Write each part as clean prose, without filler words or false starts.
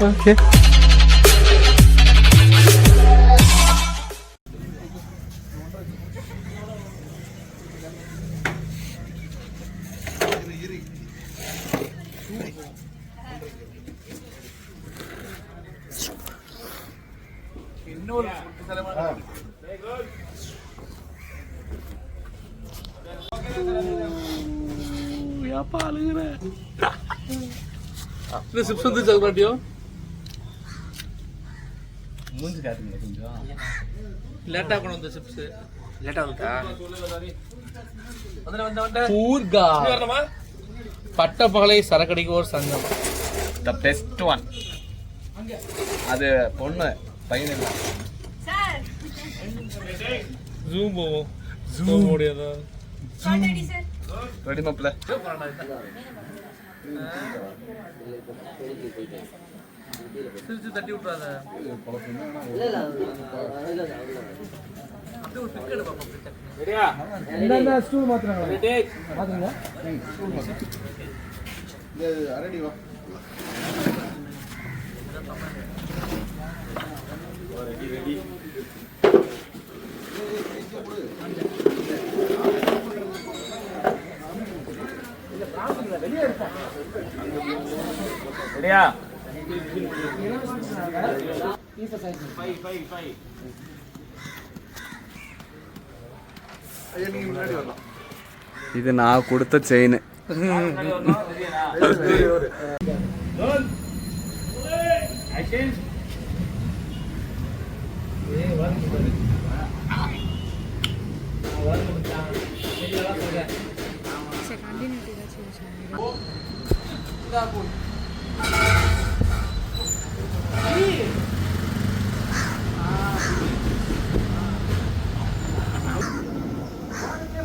Okay. இன்னொரு ஏப்பா அழுகுற இந்த சிப்ஸ் வந்து சாப்பிட்டியோ மூஞ்சி காட்டுங்க கொஞ்சம். லேட்டா கொண்டு வந்த சிப்ஸ் லேட்டா வந்துட்டா ஊர்கா பட்டப்பகலை சரக்கடிக்கோர் சங்கம் த பெஸ்ட் ஒன். அது பொண்ணு பையன் இல்லை. ஜூம் போவோம். ஜூம் முடியாதா? ரெடி மாப்பிள்ள. சிரிச்சு தட்டி விட்டுறாத. ஸ்டூல் மாத்துறாங்க. அரடி வா. ரெடி. ரெடியா? இது நான் கொடுத்த செயின்.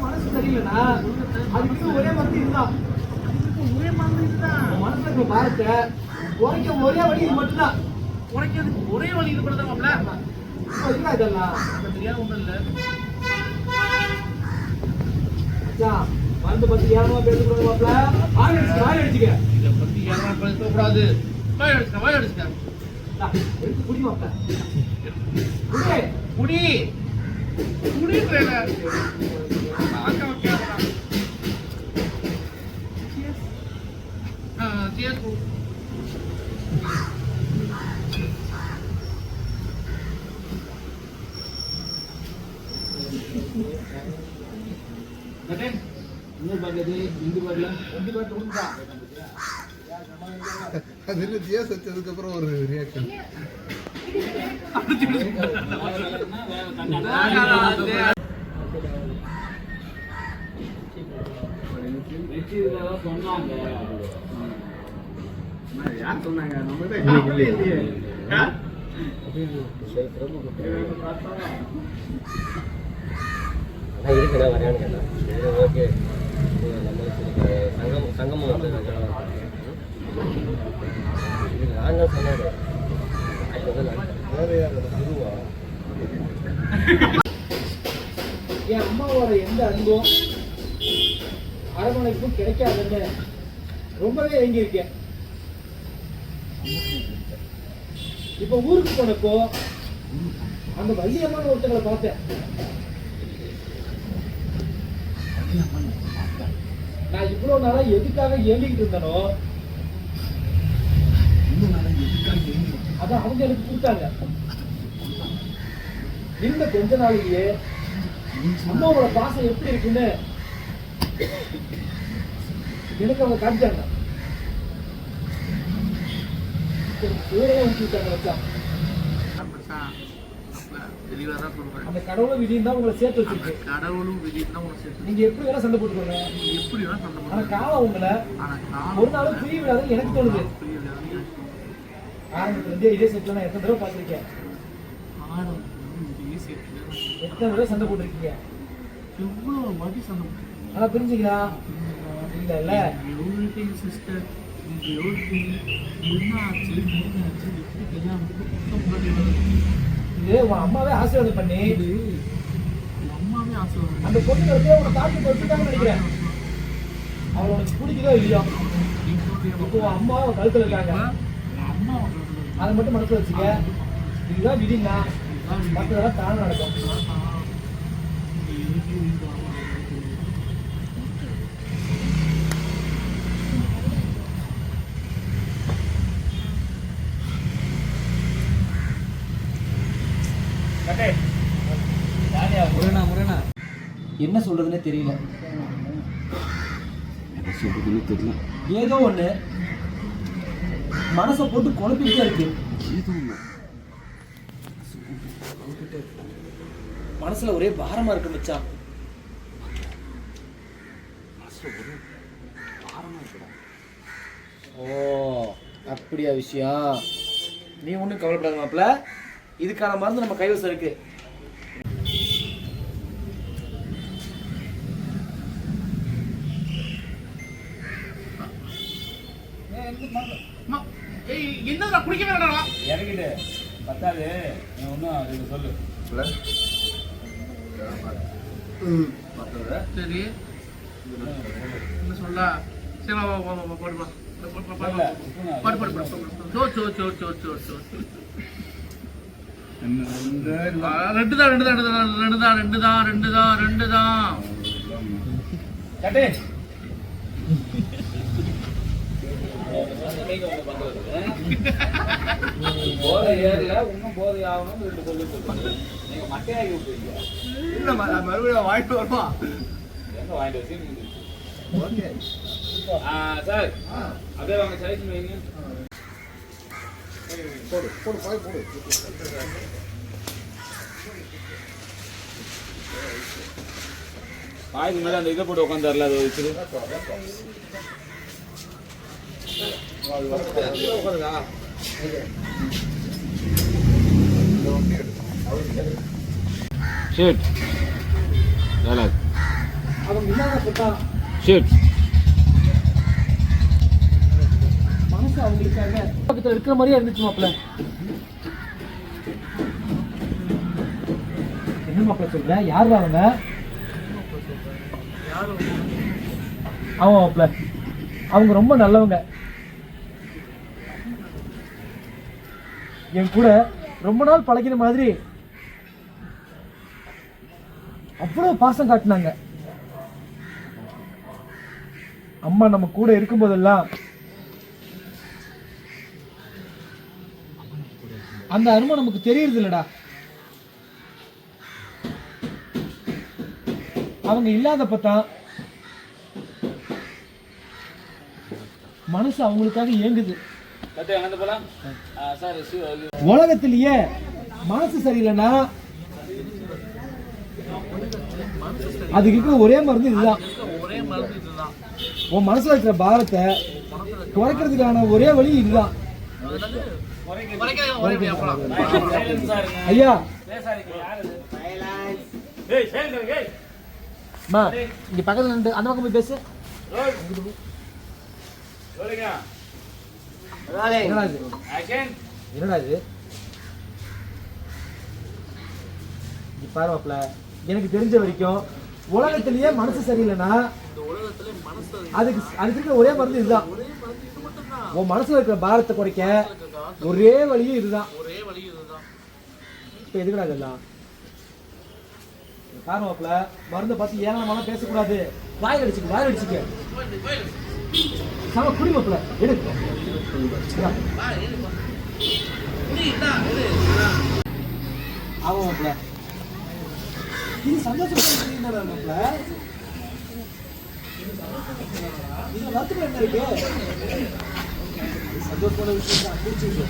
மனசு சரியில்லைனா அதுக்கு ஒரே மருந்து இதுதான். ஒரே மருந்து இதுதான். மனசுல பாரத்தை உரைக்க ஒரே வழி இது மட்டும்தான். உரைக்கிறதுக்கு ஒரே வழி இது மட்டும் தான். இதெல்லாம் தெரியாது ஒண்ணும் இல்லை. மருந்து பத்தி ஏறமா பேசக்கூடாது. வாய் அடிச்சுக்க. இதை பத்தி ஏறமா பேசக்கூடாது. வாய் அடிச்சுக்க. குடி மாப்பிள்ள. குடி வச்சதுக்கு அப்புறம் ஒரு ரியாக்ஷன். யார் சொன்னாங்க? நம்ம இருக்குண்ணா வரையான்னு கேட்டேன். ஓகே நம்மளுக்கு சங்கமம் வந்து நான் தான் சொன்னாரு. என் அம்மாவோட எந்த அன்பும் அரவணைப்பும் கிடைக்காதுன்னு ரொம்பவே ஏங்கியிருக்கேன். இப்ப ஊருக்கு போனப்போ அந்த வள்ளியம்மன் ஒருத்தங்களை பார்த்தேன். நான் இவ்வளவு நாளா எதுக்காக ஏங்கிட்டு இருந்தனோ அதான் அவங்க எனக்கு கொடுத்தாங்க. இந்த கொஞ்ச நாளையே அம்மாவோட பாசம் எப்படி இருக்குன்னு எனக்கு அவங்க காமிச்சாங்க. அந்த கடவுளும் விதியும் தான் உங்களை சேர்த்து வச்சிருக்கு. கடவுளும் விதியும் தான் உங்களை சேர்த்து. நீங்க எப்படி வேணா சண்டை போட்டுக்கோங்க. எப்படி வேணா சண்டை போட்டு. ஆனா காலம் உங்களை ஒரு நாளும் பிரிய விடாதுன்னு எனக்கு தோணுது. ஆரம்பத்துல இருந்தே இதே செட்ல நான் எத்தனை தடவை பார்த்திருக்கேன். எத்தனை தடவை சண்டை போட்டிருக்கீங்க. எவ்வளவு வாட்டி சண்டை போட்டு. ஆனா பிரிஞ்சுங்களா? இல்ல இல்ல. சிஸ்டர் இது உன் அம்மாவே ஆசீர்வாதம் பண்ணி அம்மாவே ஆசீர்வாதம் அந்த பொண்ணு உன தாக்கி வச்சுட்டாங்கன்னு நினைக்கிறேன். அவளை உனக்கு பிடிக்குதோ இல்லையோ. இப்போ உன் அம்மா கழுத்துல இருக்காங்க. அம்மா அதை மட்டும் மனசுல வச்சுக்க. இதுதான் விதினா மற்றதெல்லாம் தானே நடக்கும். முரணா என்ன சொல்றதுன்னு தெரியல. ஏதோ ஒண்ணு மனசை போட்டு குழப்பிட்டே இருக்கு. மனசுல ஒரே பாரமா இருக்கு மச்சான். ஓ அப்படியா விஷயம். நீ ஒன்றும் கவலைப்படாத மாப்பிள்ள, இதுக்கான மருந்து நம்ம கைவசம் இருக்கு. என்னடா குடிக்கவே வேண்டாம். இறங்கிட்டு பத்தாது ஒன்றும் இது சொல்லு. சரி என்ன சொல்ல? சரி பாடுப்பா பாடு பாடு பாடு. So so so so so so. ரெண்டு தான். கட்டு போதை ஏறல இன்னும் போதை ஆகணும். ரெண்டு சொல்லி நீங்க மட்டையாகி விட்டுருக்கீங்க. இல்ல மறுபடியும் வாங்கிட்டு வருமா? எங்க வாங்கிட்டு வச்சு சார் அப்படியே வாங்க சைஸ் வைங்க. போடு போடு பாய் போடு. பாய்க்கு மேலே அந்த இதை போட்டு உட்காந்துர்ல அதை வச்சுரு. ஷிட் டயலாக் அவன் இல்லாத போட்டான். ஷிட் மனசு அவங்களுக்காக பக்கத்துல இருக்கிற மாதிரியே இருந்துச்சு மாப்பிள்ள. என்ன மாப்பிள்ள சொல்ற? யாரு அவங்க? ஆமா மாப்பிள்ள, அவங்க ரொம்ப நல்லவங்க. என் கூட ரொம்ப நாள் பழகின மாதிரி அவ்வளவு பாசம் காட்டினாங்க. அம்மா நம்ம கூட இருக்கும் போதெல்லாம் அந்த அருமை நமக்கு தெரியறது இல்லடா. அவங்க இல்லாதப்பதான் மனசு அவங்களுக்காக ஏங்குது. உலகத்திலேயே மனசு சரியில்லைன்னா அதுக்கு இருக்கிற ஒரே மருந்து இதுதான். உன் மனசுல இருக்கிற பாரத்தை குறைக்கிறதுக்கான ஒரே வழி இதுதான். ஐயா இங்க பக்கத்துல நின்று அந்த பக்கம் போய் பேசு. என்னடா இது? பாரு மாப்ள, எனக்கு தெரிஞ்ச வரைக்கும் உலகத்திலேயே மனசு சரியில்லைன்னா அதுக்கு இருக்கிற ஒரே மருந்து இதுதான். உன் மனசுல இருக்கிற பாரத்தை குறைக்க ஒரே வழியும் இதுதான். இப்ப எதுக்குடா இதெல்லாம்? பாரு மாப்ள, மருந்தை பார்த்து ஏனமான பேசக்கூடாது. வாயில் அடிச்சுக்க. சம குடி மாப்ள, எடுக்க ஆமா மாப்ள. இது சந்தோஷப்பட மாப்ள. இது வருத்தம் என்ன இருக்கு? சந்தோஷமான விஷயம் தான். பிடிச்சிருக்கு.